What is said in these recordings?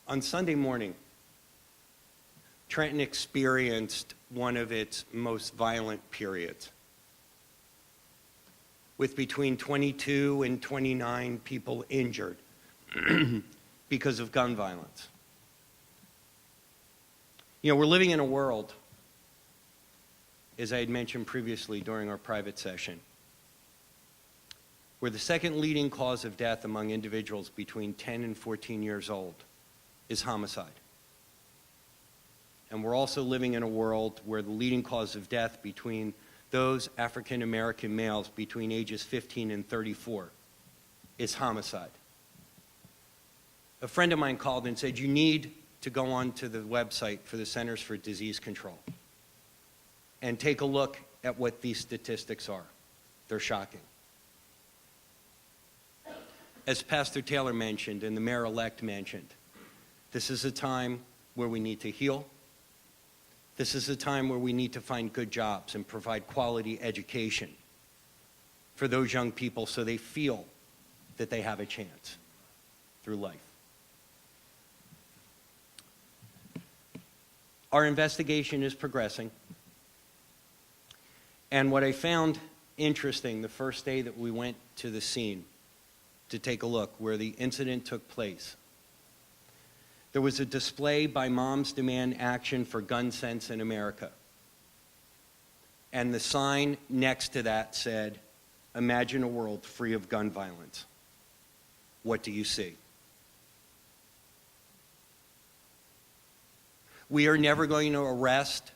On Sunday morning, Trenton experienced one of its most violent periods, with between 22 and 29 people injured because of gun violence. You know, we're living in a world, as I had mentioned previously during our private session, where the second leading cause of death among individuals between 10 and 14 years old is homicide. And we're also living in a world where the leading cause of death between those African American males between ages 15 and 34 is homicide. A friend of mine called and said, you need to go onto the website for the Centers for Disease Control and take a look at what these statistics are. They're shocking. As Pastor Taylor mentioned and the mayor-elect mentioned, this is a time where we need to heal. This is a time where we need to find good jobs and provide quality education for those young people so they feel that they have a chance through life. Our investigation is progressing. And what I found interesting the first day that we went to the scene to take a look where the incident took place, there was a display by Moms Demand Action for Gun Sense in America. And the sign next to that said, "Imagine a world free of gun violence. What do you see?" We are never going to arrest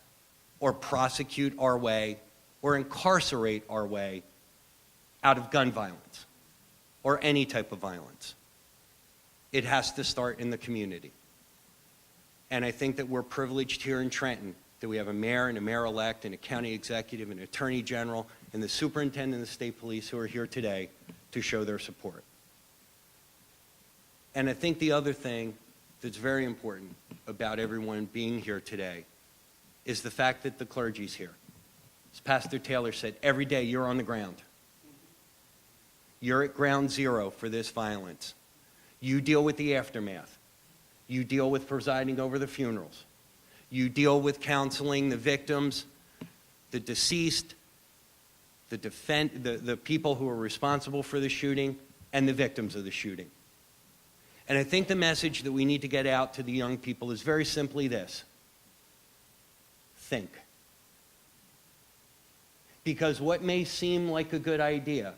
or prosecute our way or incarcerate our way out of gun violence or any type of violence. It has to start in the community. And I think that we're privileged here in Trenton that we have a mayor and a mayor-elect and a county executive and an attorney general and the superintendent of the state police who are here today to show their support. And I think the other thing that's very important about everyone being here today is the fact that the clergy's here. As Pastor Taylor said, every day you're on the ground. You're at ground zero for this violence. You deal with the aftermath. You deal with presiding over the funerals. You deal with counseling the victims, the deceased, the people who are responsible for the shooting, and the victims of the shooting. And I think the message that we need to get out to the young people is very simply this: think. Because what may seem like a good idea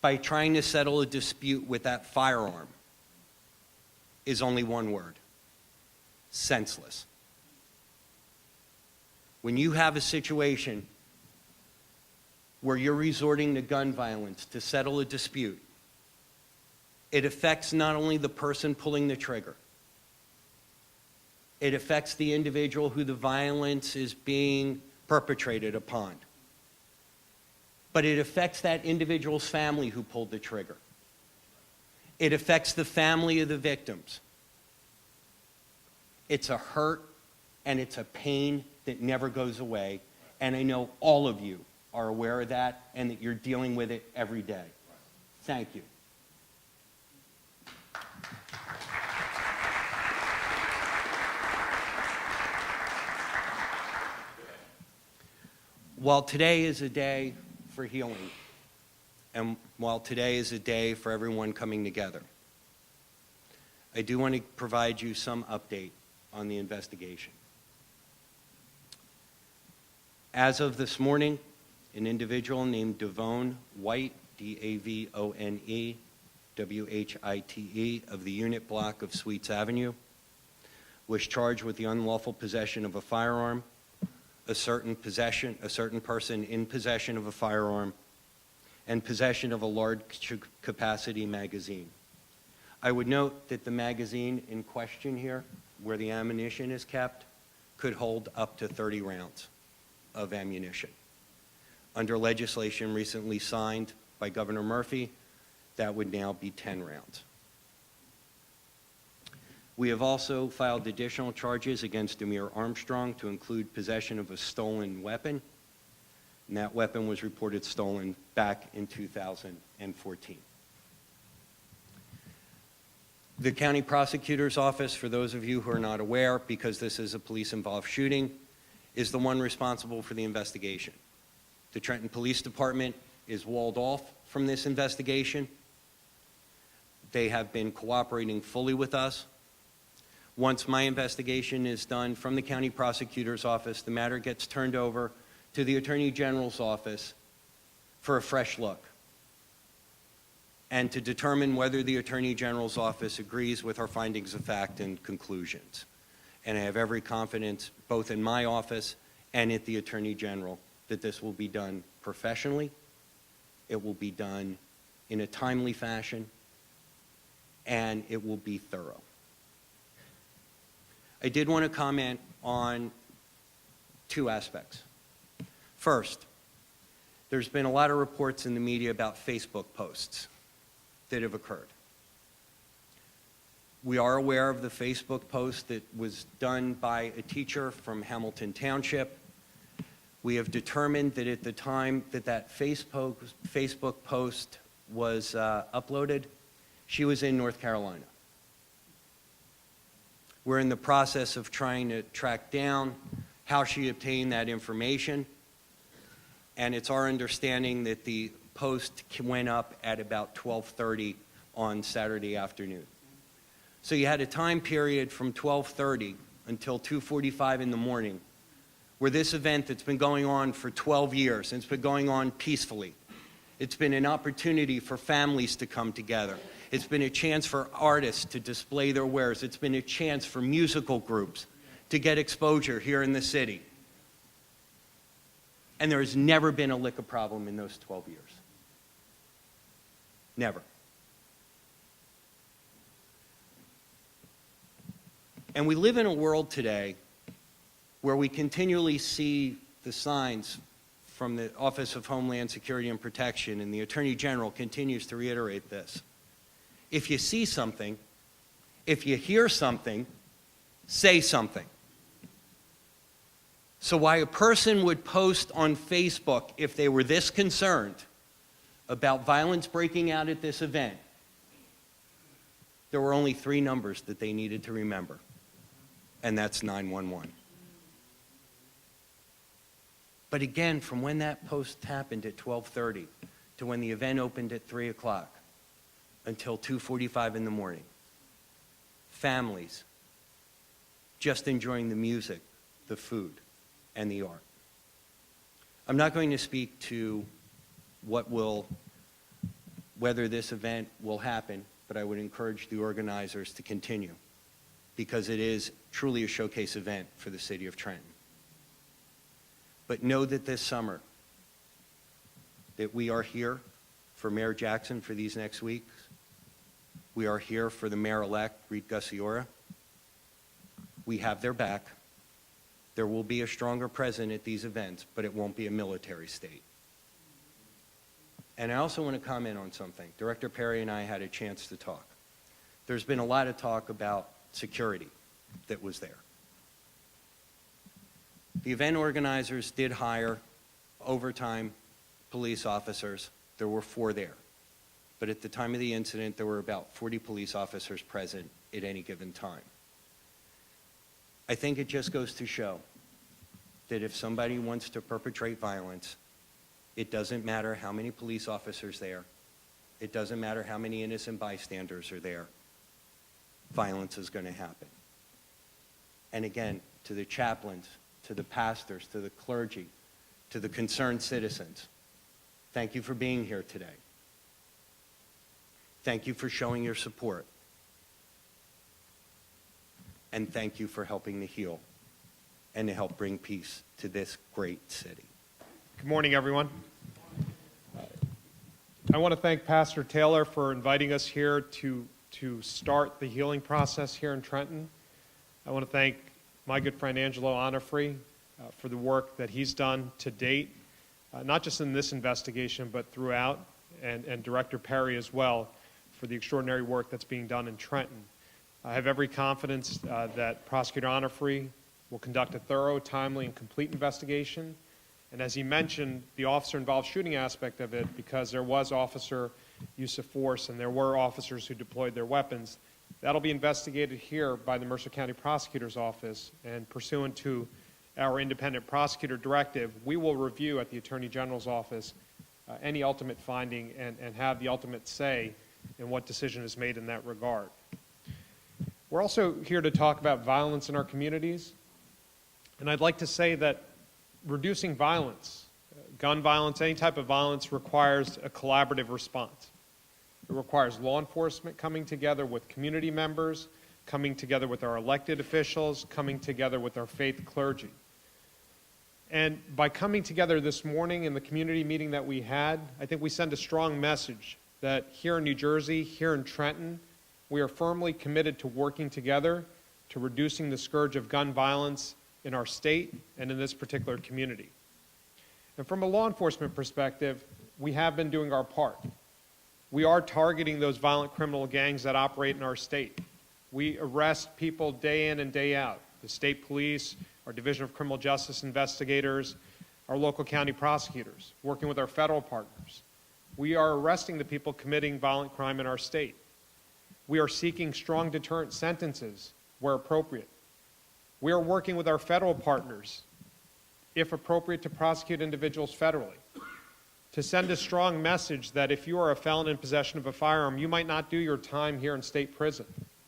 by trying to settle a dispute with that firearm is only one word: senseless. When you have a situation where you're resorting to gun violence to settle a dispute, it affects not only the person pulling the trigger, it affects the individual who the violence is being perpetrated upon, but it affects that individual's family who pulled the trigger. It affects the family of the victims. It's a hurt and it's a pain that never goes away, and I know all of you are aware of that and that you're dealing with it every day. Thank you. While today is a day for healing, and while today is a day for everyone coming together, I do want to provide you some update on the investigation. As of this morning, an individual named Devone White, D-A-V-O-N-E, W-H-I-T-E, of the unit block of Sweets Avenue, was charged with the unlawful possession of a firearm, a certain person in possession of a firearm, and possession of a large capacity magazine. I would note that the magazine in question here, where the ammunition is kept, could hold up to 30 rounds of ammunition. Under legislation recently signed by Governor Murphy, that would now be 10 rounds. We have also filed additional charges against Amir Armstrong to include possession of a stolen weapon, and that weapon was reported stolen back in 2014. The county prosecutor's office, for those of you who are not aware, because this is a police-involved shooting, is the one responsible for the investigation. The Trenton Police Department is walled off from this investigation. They have been cooperating fully with us. Once my investigation is done from the county prosecutor's office, the matter gets turned over to the Attorney General's office for a fresh look and to determine whether the Attorney General's office agrees with our findings of fact and conclusions. And I have every confidence, both in my office and at the Attorney General, that this will be done professionally, it will be done in a timely fashion, and it will be thorough. I did want to comment on two aspects. First, there's been a lot of reports in the media about Facebook posts that have occurred. We are aware of the Facebook post that was done by a teacher from Hamilton Township. We have determined that at the time that that Facebook post was uploaded, she was in North Carolina. We're in the process of trying to track down how she obtained that information, and it's our understanding that the post went up at about 12:30 on Saturday afternoon. So you had a time period from 12:30 until 2:45 in the morning where this event that's been going on for 12 years, and it's been going on peacefully. It's been an opportunity for families to come together. It's been a chance for artists to display their wares. It's been a chance for musical groups to get exposure here in the city. And there has never been a liquor problem in those 12 years. Never. And we live in a world today where we continually see the signs from the Office of Homeland Security and Protection, and the Attorney General continues to reiterate this. If you see something, if you hear something, say something. So why a person would post on Facebook if they were this concerned about violence breaking out at this event, there were only 3 numbers that they needed to remember, and that's 911. But again, from when that post happened at 12:30 to when the event opened at 3 o'clock until 2:45 in the morning, families just enjoying the music, the food, and the art. I'm not going to speak to whether this event will happen, but I would encourage the organizers to continue, because it is truly a showcase event for the city of Trenton. But know that this summer, that we are here for Mayor Jackson for these next weeks. We are here for the mayor-elect, Reed Gusciora. We have their back. There will be a stronger presence at these events, but it won't be a military state. And I also want to comment on something. Director Perry and I had a chance to talk. There's been a lot of talk about security that was there. The event organizers did hire overtime police officers. There were 4 there. But at the time of the incident, there were about 40 police officers present at any given time. I think it just goes to show that if somebody wants to perpetrate violence, it doesn't matter how many police officers there. It doesn't matter how many innocent bystanders are there. Violence is going to happen. And again, to the chaplains, to the pastors, to the clergy, to the concerned citizens, thank you for being here today. Thank you for showing your support. And thank you for helping to heal and to help bring peace to this great city. Good morning, everyone. I want to thank Pastor Taylor for inviting us here to start the healing process here in Trenton. I want to thank my good friend Angelo Onofri for the work that he's done to date, not just in this investigation, but throughout, and Director Perry as well, for the extraordinary work that's being done in Trenton. I have every confidence that Prosecutor Onofri will conduct a thorough, timely, and complete investigation. And as he mentioned, the officer-involved shooting aspect of it, because there was officer use of force and there were officers who deployed their weapons, That'll be investigated here by the Mercer County Prosecutor's Office, and pursuant to our independent prosecutor directive, we will review at the Attorney General's Office any ultimate finding and have the ultimate say in what decision is made in that regard. We're also here to talk about violence in our communities, and I'd like to say that reducing violence, gun violence, any type of violence, requires a collaborative response. It requires law enforcement coming together with community members, coming together with our elected officials, coming together with our faith clergy. And by coming together this morning in the community meeting that we had, I think we send a strong message that here in New Jersey, here in Trenton, we are firmly committed to working together to reducing the scourge of gun violence in our state and in this particular community. And from a law enforcement perspective, we have been doing our part. We are targeting those violent criminal gangs that operate in our state. We arrest people day in and day out. The state police, our Division of Criminal Justice investigators, our local county prosecutors, working with our federal partners. We are arresting the people committing violent crime in our state. We are seeking strong deterrent sentences where appropriate. We are working with our federal partners, if appropriate, to prosecute individuals federally, to send a strong message that if you are a felon in possession of a firearm, you might not do your time here in state prison,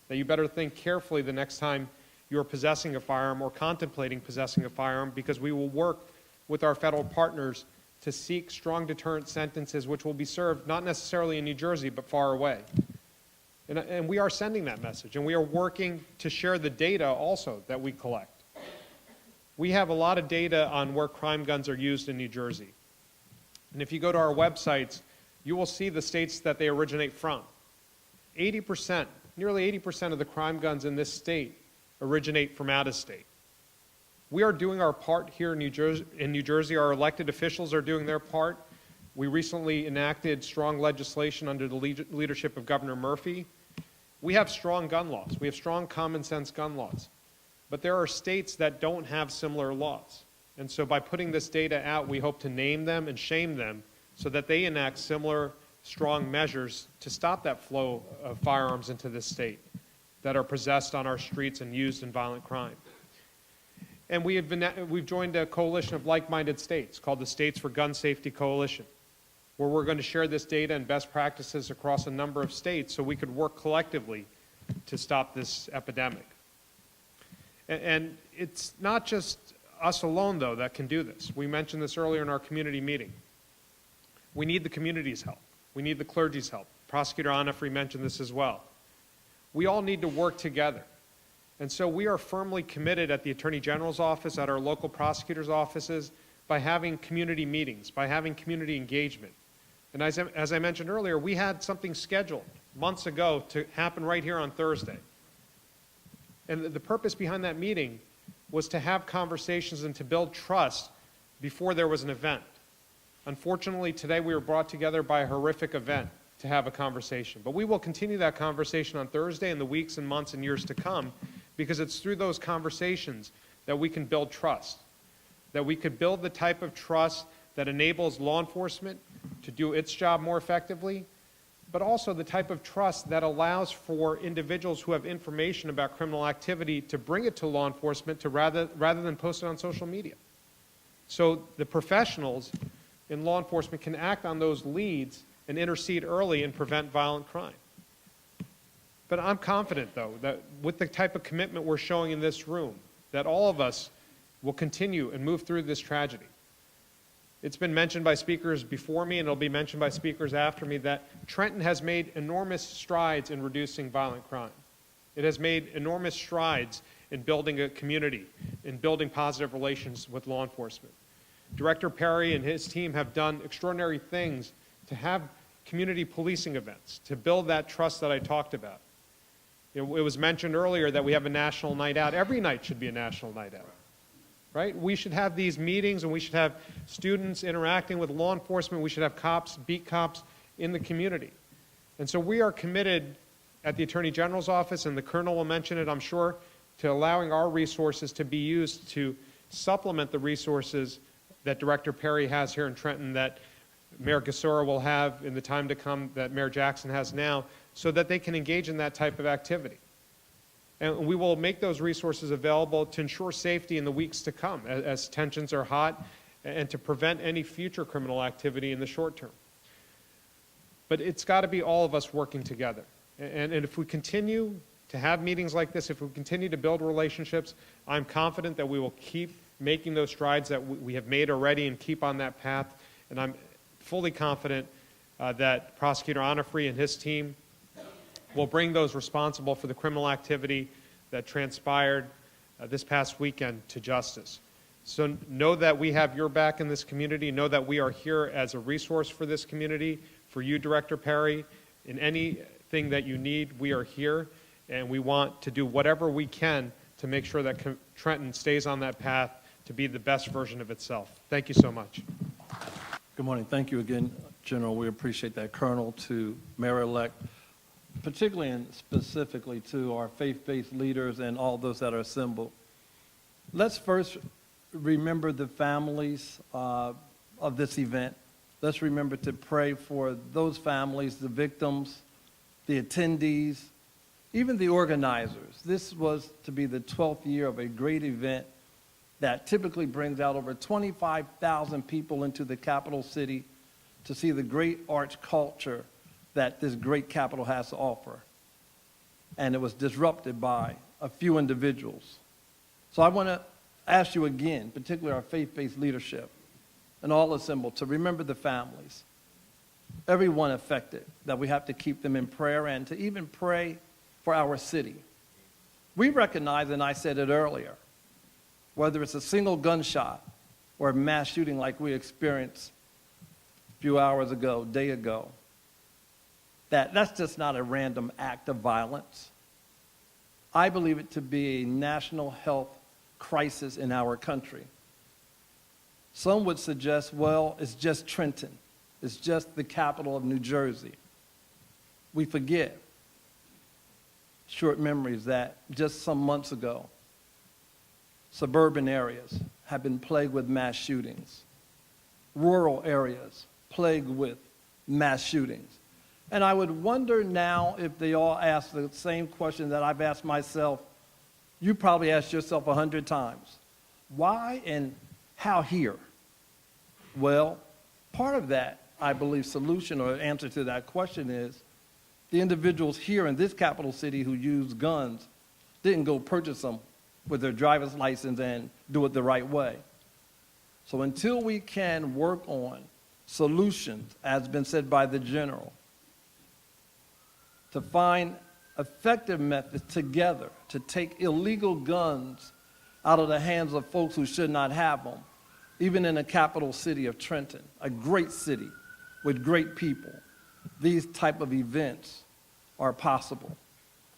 that you better think carefully the next time you're possessing a firearm or contemplating possessing a firearm, because we will work with our federal partners to seek strong deterrent sentences which will be served not necessarily in New Jersey but far away. And we are sending that message, and we are working to share the data also that we collect. We have a lot of data on where crime guns are used in New Jersey. And if you go to our websites, you will see the states that they originate from. 80%, nearly 80% of the crime guns in this state originate from out of state. We are doing our part here in New Jersey. Our elected officials are doing their part. We recently enacted strong legislation under the leadership of Governor Murphy. We have strong gun laws. We have strong common sense gun laws. But there are states that don't have similar laws. And so by putting this data out, we hope to name them and shame them so that they enact similar strong measures to stop that flow of firearms into this state that are possessed on our streets and used in violent crime. And we've joined a coalition of like-minded states called the States for Gun Safety Coalition, where we're going to share this data and best practices across a number of states so we could work collectively to stop this epidemic. And it's not just us alone, though, that can do this. We mentioned this earlier in our community meeting. We need the community's help. We need the clergy's help. Prosecutor Onofri mentioned this as well. We all need to work together. And so we are firmly committed at the Attorney General's office, at our local prosecutors' offices, by having community meetings, by having community engagement. And as I mentioned earlier, we had something scheduled months ago to happen right here on Thursday. And the purpose behind that meeting was to have conversations and to build trust before there was an event. Unfortunately, today we were brought together by a horrific event to have a conversation. But we will continue that conversation on Thursday in the weeks and months and years to come, because it's through those conversations that we can build trust, that we could build the type of trust that enables law enforcement to do its job more effectively, but also the type of trust that allows for individuals who have information about criminal activity to bring it to law enforcement to rather than post it on social media. So the professionals in law enforcement can act on those leads and intercede early and prevent violent crime. But I'm confident, though, that with the type of commitment we're showing in this room, that all of us will continue and move through this tragedy. It's been mentioned by speakers before me, and it'll be mentioned by speakers after me, that Trenton has made enormous strides in reducing violent crime. It has made enormous strides in building a community, in building positive relations with law enforcement. Director Perry and his team have done extraordinary things to have community policing events, to build that trust that I talked about. It was mentioned earlier that we have a national night out. Every night should be a national night out, right? We should have these meetings, and we should have students interacting with law enforcement. We should have cops, beat cops in the community. And so we are committed at the Attorney General's office, and the Colonel will mention it, I'm sure, to allowing our resources to be used to supplement the resources that Director Perry has here in Trenton, that Mayor Gusciora will have in the time to come, that Mayor Jackson has now, so that they can engage in that type of activity. And we will make those resources available to ensure safety in the weeks to come as tensions are hot and to prevent any future criminal activity in the short term. But it's got to be all of us working together. And if we continue to have meetings like this, if we continue to build relationships, I'm confident that we will keep making those strides that we have made already and keep on that path. And I'm fully confident that Prosecutor Onofri and his team will bring those responsible for the criminal activity that transpired this past weekend to justice. So know that we have your back in this community. Know that we are here as a resource for this community, for you, Director Perry. In anything that you need, we are here, and we want to do whatever we can to make sure that Trenton stays on that path to be the best version of itself. Thank you so much. Good morning. Thank you again, General. We appreciate that. Colonel, to Mayor-elect, particularly and specifically to our faith-based leaders and all those that are assembled. Let's first remember the families of this event. Let's remember to pray for those families, the victims, the attendees, even the organizers. This was to be the 12th year of a great event that typically brings out over 25,000 people into the capital city to see the great arts culture that this great capital has to offer. And it was disrupted by a few individuals. So I want to ask you again, particularly our faith-based leadership and all assembled, to remember the families, everyone affected, that we have to keep them in prayer and to even pray for our city. We recognize, and I said it earlier, whether it's a single gunshot or a mass shooting like we experienced a few hours ago, day ago, that's just not a random act of violence. I believe it to be a national health crisis in our country. Some would suggest, well, it's just Trenton. It's just the capital of New Jersey. We forget, short memories, that just some months ago, suburban areas have been plagued with mass shootings. Rural areas plagued with mass shootings. And I would wonder now if they all ask the same question that I've asked myself. You probably asked yourself 100 times. Why and how here? Well, part of that, I believe, solution or answer to that question is the individuals here in this capital city who use guns didn't go purchase them with their driver's license and do it the right way. So until we can work on solutions, as has been said by the general, to find effective methods together to take illegal guns out of the hands of folks who should not have them, even in the capital city of Trenton, a great city with great people, these type of events are possible.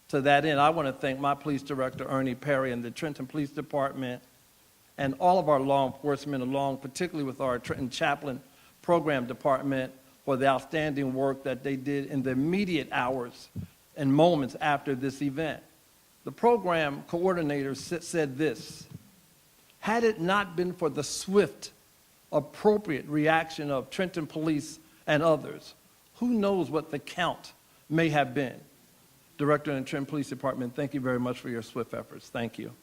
To that end, I want to thank my police director, Ernie Perry, and the Trenton Police Department, and all of our law enforcement, along particularly with our Trenton Chaplain Program Department, for the outstanding work that they did in the immediate hours and moments after this event. The program coordinator said this: had it not been for the swift, appropriate reaction of Trenton Police and others, who knows what the count may have been. Director in the Trenton Police Department, thank you very much for your swift efforts. Thank you.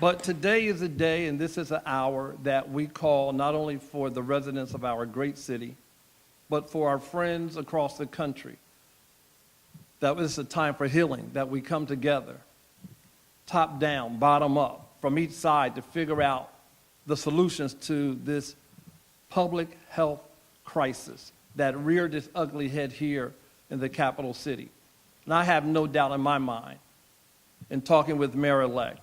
But today is a day, and this is an hour that we call not only for the residents of our great city, but for our friends across the country. That is a time for healing, that we come together, top down, bottom up, from each side to figure out the solutions to this public health crisis that reared its ugly head here in the capital city. And I have no doubt in my mind, in talking with Mayor-elect,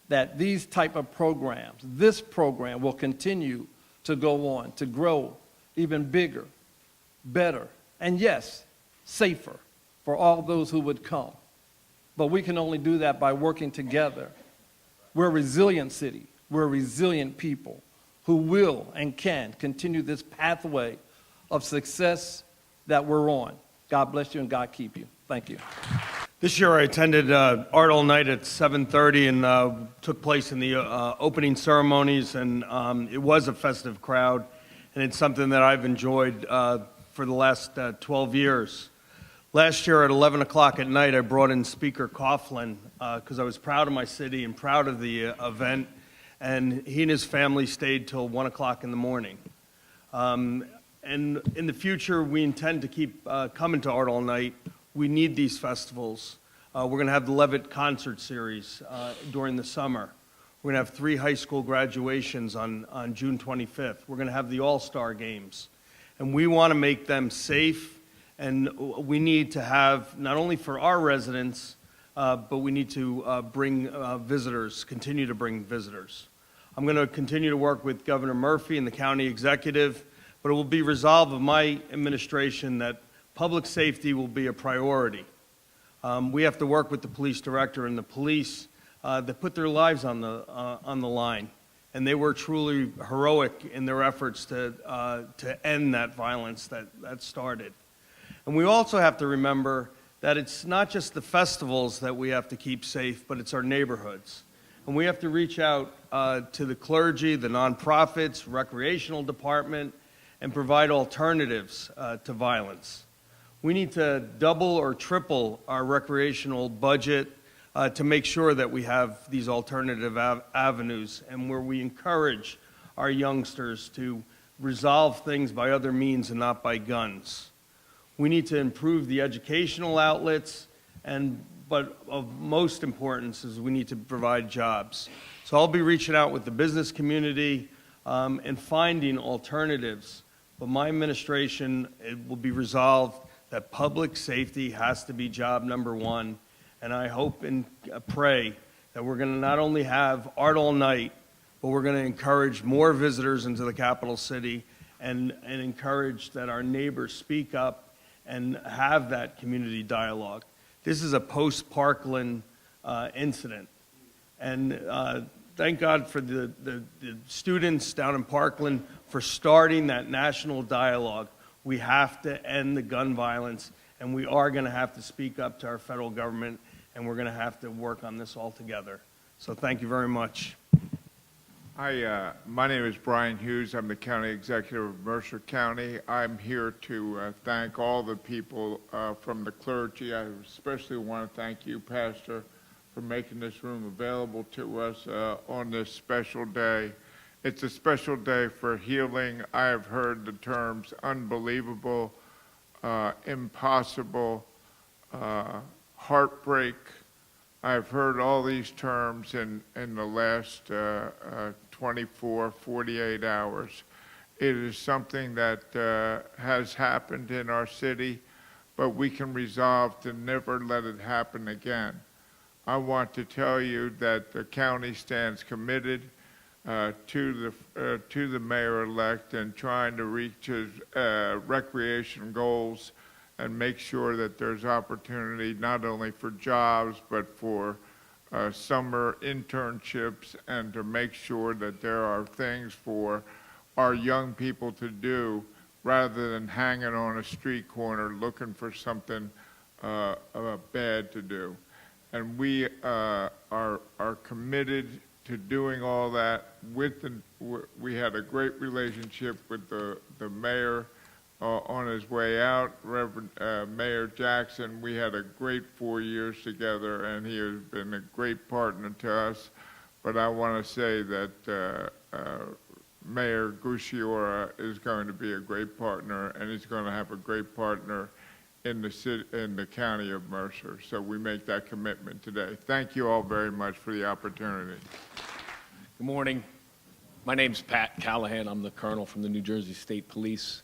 that these type of programs, this program will continue to go on, to grow even bigger, better, and yes, safer for all those who would come. But we can only do that by working together. We're a resilient city. We're a resilient people who will and can continue this pathway of success that we're on. God bless you and God keep you. Thank you. This year I attended Art All Night at 7:30 and took place in the opening ceremonies, and it was a festive crowd, and it's something that I've enjoyed for the last 12 years. Last year at 11 o'clock at night, I brought in Speaker Coughlin because I was proud of my city and proud of the event, and he and his family stayed till 1 o'clock in the morning. And in the future, we intend to keep coming to Art All Night. We need these festivals. We're going to have the Levitt Concert Series during the summer. We're going to have 3 high school graduations on June 25th. We're going to have the All-Star Games. And we want to make them safe, and we need to have, not only for our residents, but we need to bring visitors, continue to bring visitors. I'm going to continue to work with Governor Murphy and the county executive, but it will be resolved of my administration that public safety will be a priority. We have to work with the police director and the police that put their lives on the line, and they were truly heroic in their efforts to end that violence that started. And we also have to remember that it's not just the festivals that we have to keep safe, but it's our neighborhoods. And we have to reach out to the clergy, the nonprofits, recreational department, and provide alternatives to violence. We need to double or triple our recreational budget to make sure that we have these alternative avenues, and where we encourage our youngsters to resolve things by other means and not by guns. We need to improve the educational outlets, but of most importance is we need to provide jobs. So I'll be reaching out with the business community and finding alternatives. But my administration, it will be resolved that public safety has to be job number one. And I hope and pray that we're going to not only have Art All Night, but we're going to encourage more visitors into the capital city and encourage that our neighbors speak up and have that community dialogue. This is a post-Parkland incident. And thank God for the students down in Parkland for starting that national dialogue. We have to end the gun violence, and we are going to have to speak up to our federal government, and we're going to have to work on this all together. So thank you very much. Hi, my name is Brian Hughes. I'm the county executive of Mercer County. I'm here to thank all the people from the clergy. I especially want to thank you, Pastor, for making this room available to us on this special day. It's a special day for healing. I have heard the terms unbelievable, impossible, heartbreak. I've heard all these terms in the last 24, 48 hours. It is something that has happened in our city, but we can resolve to never let it happen again. I want to tell you that the county stands committed to the mayor-elect and trying to reach his recreation goals and make sure that there's opportunity not only for jobs but for summer internships, and to make sure that there are things for our young people to do rather than hanging on a street corner looking for something bad to do. And we are committed to doing all that. We had a great relationship with the mayor on his way out, Reverend Mayor Jackson. We had a great 4 years together, and he has been a great partner to us. But I want to say that Mayor Gusciora is going to be a great partner, and he's going to have a great partner in the city, in the county of Mercer. So we make that commitment today. Thank you all very much for the opportunity. Good morning. My name's Pat Callahan. I'm the colonel from the New Jersey State Police.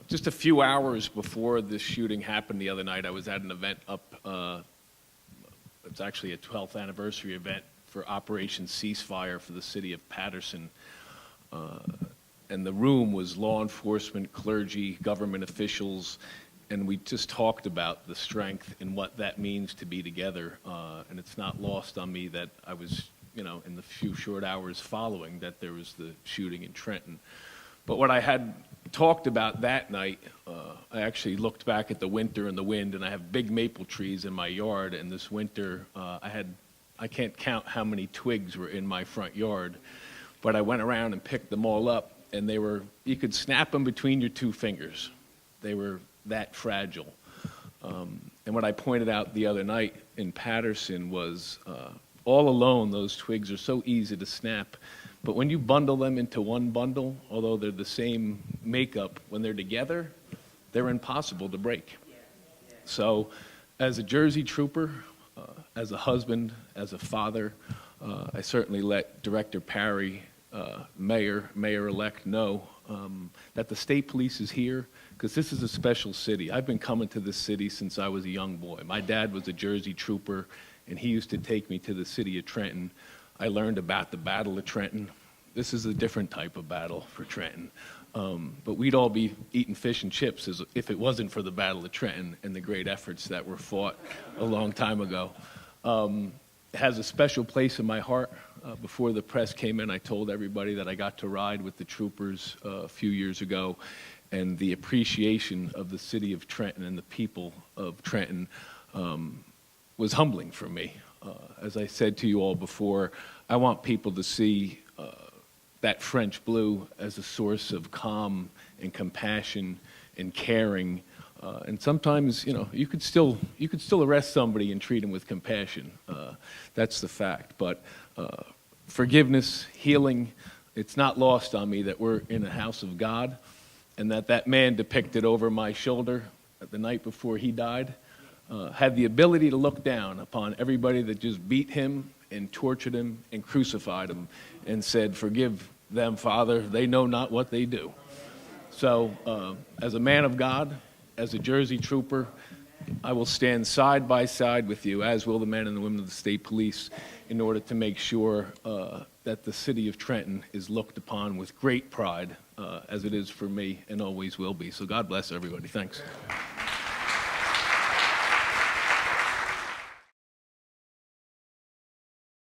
Just a few hours before this shooting happened the other night, I was at an event up, it's actually a 12th anniversary event for Operation Ceasefire for the city of Patterson. And the room was law enforcement, clergy, government officials, and we just talked about the strength and what that means to be together. And it's not lost on me that I was, in the few short hours following that there was the shooting in Trenton. But what I had talked about that night I actually looked back at the winter and the wind, and I have big maple trees in my yard, and this winter I can't count how many twigs were in my front yard, but I went around and picked them all up, and you could snap them between your two fingers. They were that fragile. And what I pointed out the other night in Patterson was all alone, those twigs are so easy to snap. But when you bundle them into one bundle, although they're the same makeup, when they're together, they're impossible to break. So as a Jersey trooper, as a husband, as a father, I certainly let Director Parry, Mayor-elect know that the state police is here, because this is a special city. I've been coming to this city since I was a young boy. My dad was a Jersey trooper, and he used to take me to the city of Trenton. I learned about the Battle of Trenton. This is a different type of battle for Trenton. But we'd all be eating fish and chips if it wasn't for the Battle of Trenton and the great efforts that were fought a long time ago. It has a special place in my heart. Before the press came in, I told everybody that I got to ride with the troopers a few years ago, and the appreciation of the city of Trenton and the people of Trenton was humbling for me. As I said to you all before, I want people to see that French blue as a source of calm and compassion and caring. And sometimes, you could still arrest somebody and treat them with compassion. That's the fact. But forgiveness, healing, it's not lost on me that we're in a house of God, and that man depicted over my shoulder the night before he died had the ability to look down upon everybody that just beat him and tortured him and crucified him and said, "Forgive them, Father, they know not what they do." So as a man of God, as a Jersey trooper, I will stand side by side with you, as will the men and the women of the state police, in order to make sure that the city of Trenton is looked upon with great pride, as it is for me and always will be. So God bless everybody. Thanks.